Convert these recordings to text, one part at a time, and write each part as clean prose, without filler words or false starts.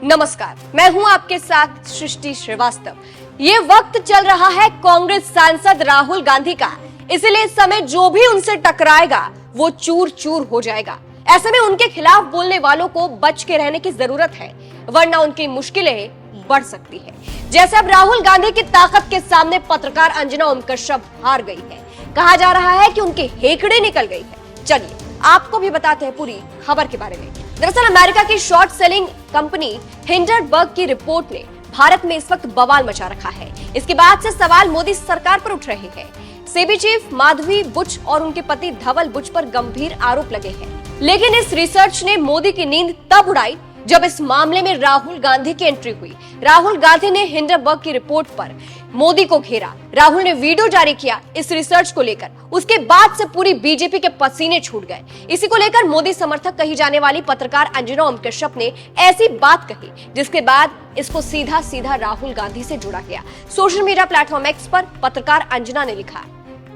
नमस्कार, मैं हूं आपके साथ सृष्टि श्रीवास्तव। ये वक्त चल रहा है कांग्रेस सांसद राहुल गांधी का, इसलिए इस समय जो भी उनसे टकराएगा वो चूर चूर हो जाएगा। ऐसे में उनके खिलाफ बोलने वालों को बच के रहने की जरूरत है, वरना उनकी मुश्किलें बढ़ सकती है। जैसे अब राहुल गांधी की ताकत के सामने पत्रकार अंजना ओम कश्यप हार गई है। कहा जा रहा है कि उनकी हेकड़ी निकल गई है। चलिए आपको भी बताते हैं पूरी खबर के बारे में। दरअसल अमेरिका की शॉर्ट सेलिंग कंपनी हिंडरबर्ग की रिपोर्ट ने भारत में इस वक्त बवाल मचा रखा है। इसके बाद से सवाल मोदी सरकार पर उठ रहे हैं। सेबी चीफ माधवी बुच और उनके पति धवल बुच पर गंभीर आरोप लगे हैं, लेकिन इस रिसर्च ने मोदी की नींद तब उड़ाई जब इस मामले में राहुल गांधी की एंट्री हुई। राहुल गांधी ने हिंडरबर्ग की रिपोर्ट पर मोदी को घेरा। राहुल ने वीडियो जारी किया इस रिसर्च को लेकर। उसके बाद से पूरी बीजेपी के पसीने छूट गए। इसी को लेकर मोदी समर्थक कही जाने वाली पत्रकार अंजना ओम कश्यप ने ऐसी बात कही, जिसके बाद इसको सीधा सीधा राहुल गांधी से जोड़ा गया। सोशल मीडिया प्लेटफॉर्म एक्स पर पत्रकार अंजना ने लिखा,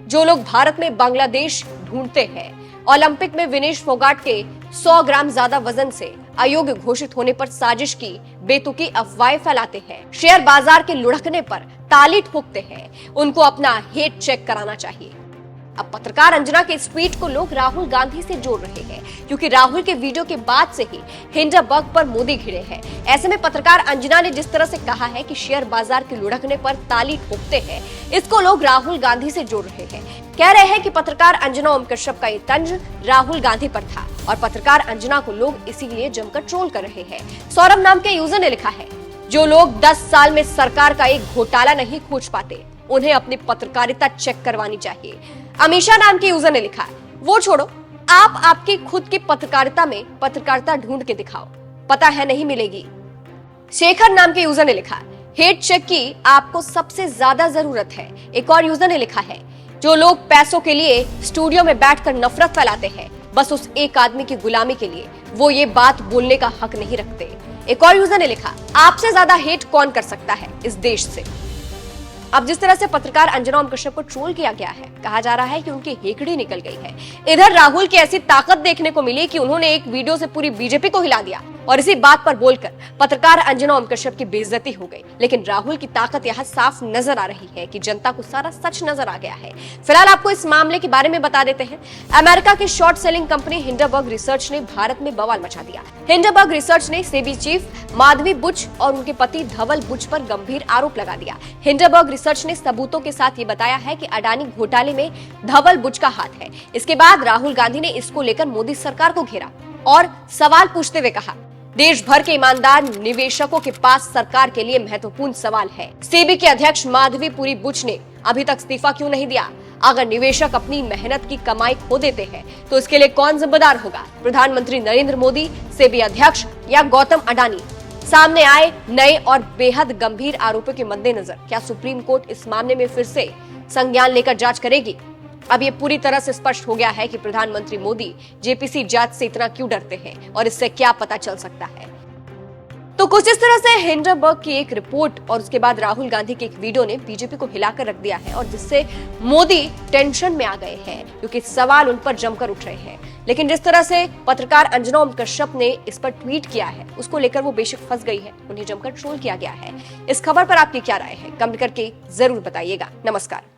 जो लोग भारत में बांग्लादेश ढूंढते हैं, ओलंपिक में विनेश फोगाट के 100 ग्राम ज्यादा वजन से अयोग्य घोषित होने पर साजिश की बेतुकी अफवाहें फैलाते हैं, शेयर बाजार के लुढ़कने पर ताली ठोकते हैं, उनको अपना हेट चेक कराना चाहिए। अब पत्रकार अंजना के इस ट्वीट को लोग राहुल गांधी से जोड़ रहे हैं, क्योंकि राहुल के वीडियो के बाद से ही हिंडरबर्ग पर मोदी घिरे हैं। ऐसे में पत्रकार अंजना ने जिस तरह से कहा है कि शेयर बाजार के लुढ़कने पर ताली ठोकते हैं, इसको लोग राहुल गांधी से जोड़ रहे हैं। कह रहे हैं कि पत्रकार अंजना ओम कश्यप का ये तंज राहुल गांधी पर था और पत्रकार अंजना को लोग इसीलिए जमकर ट्रोल कर रहे हैं। सौरभ नाम के यूजर ने लिखा है, जो लोग 10 साल में सरकार का एक घोटाला नहीं खोज पाते, उन्हें अपनी पत्रकारिता चेक करवानी चाहिए। अमीशा नाम के यूजर ने लिखा, वो छोड़ो, आप आपकी खुद की पत्रकारिता में पत्रकारिता ढूंढ के दिखाओ, पता है नहीं मिलेगी। शेखर नाम के यूजर ने लिखा, हेट चेक की आपको सबसे ज्यादा जरूरत है। एक और यूजर ने लिखा है, जो लोग पैसों के लिए स्टूडियो में बैठकर नफरत फैलाते हैं, बस उस एक आदमी की गुलामी के लिए, वो ये बात बोलने का हक नहीं रखते। एक और यूजर ने लिखा, आपसे ज्यादा हेट कौन कर सकता है इस देश से। अब जिस तरह से पत्रकार अंजना ओम कश्यप को ट्रोल किया गया है, कहा जा रहा है कि उनकी हेकड़ी निकल गई है। इधर राहुल की ऐसी ताकत देखने को मिली कि उन्होंने एक वीडियो से पूरी बीजेपी को हिला दिया और इसी बात पर बोलकर पत्रकार अंजना ओम कश्यप की बेइज्जती हो गई। लेकिन राहुल की ताकत यहाँ साफ नजर आ रही है कि जनता को सारा सच नजर आ गया है। फिलहाल आपको इस मामले के बारे में बता देते हैं। अमेरिका की short selling company Hindenburg research ने भारत में बवाल मचा दिया। हिंडरबर्ग रिसर्च ने सेबी चीफ माधवी बुच और उनके पति धवल बुच पर गंभीर आरोप लगा दिया। हिंडरबर्ग रिसर्च ने सबूतों के साथ ये बताया है कि अडानी घोटाले में धवल बुच का हाथ है। इसके बाद राहुल गांधी ने इसको लेकर मोदी सरकार को घेरा और सवाल पूछते हुए कहा, देश भर के ईमानदार निवेशकों के पास सरकार के लिए महत्वपूर्ण सवाल है। सेबी के अध्यक्ष माधवी पुरी बुच ने अभी तक इस्तीफा क्यों नहीं दिया? अगर निवेशक अपनी मेहनत की कमाई खो देते हैं तो इसके लिए कौन जिम्मेदार होगा? प्रधानमंत्री नरेंद्र मोदी, सेबी अध्यक्ष या गौतम अडानी? सामने आए नए और बेहद गंभीर आरोपों के मद्देनजर क्या सुप्रीम कोर्ट इस मामले में फिर से संज्ञान लेकर जांच करेगी? अब ये पूरी तरह से स्पष्ट हो गया है कि प्रधानमंत्री मोदी जेपीसी जांच से इतना क्यों डरते हैं और इससे क्या पता चल सकता है। तो कुछ इस तरह से हिंडरबर्ग की एक रिपोर्ट और उसके बाद राहुल गांधी के एक वीडियो ने बीजेपी को हिलाकर रख दिया है और जिससे मोदी टेंशन में आ गए हैं, क्योंकि सवाल उन पर जमकर उठ रहे हैं। लेकिन जिस तरह से पत्रकार अंजना ओम कश्यप ने इस पर ट्वीट किया है, उसको लेकर वो बेशक फंस गई है, उन्हें जमकर ट्रोल किया गया है। इस खबर पर आपकी क्या राय है? कमेंट करके जरूर बताइएगा। नमस्कार।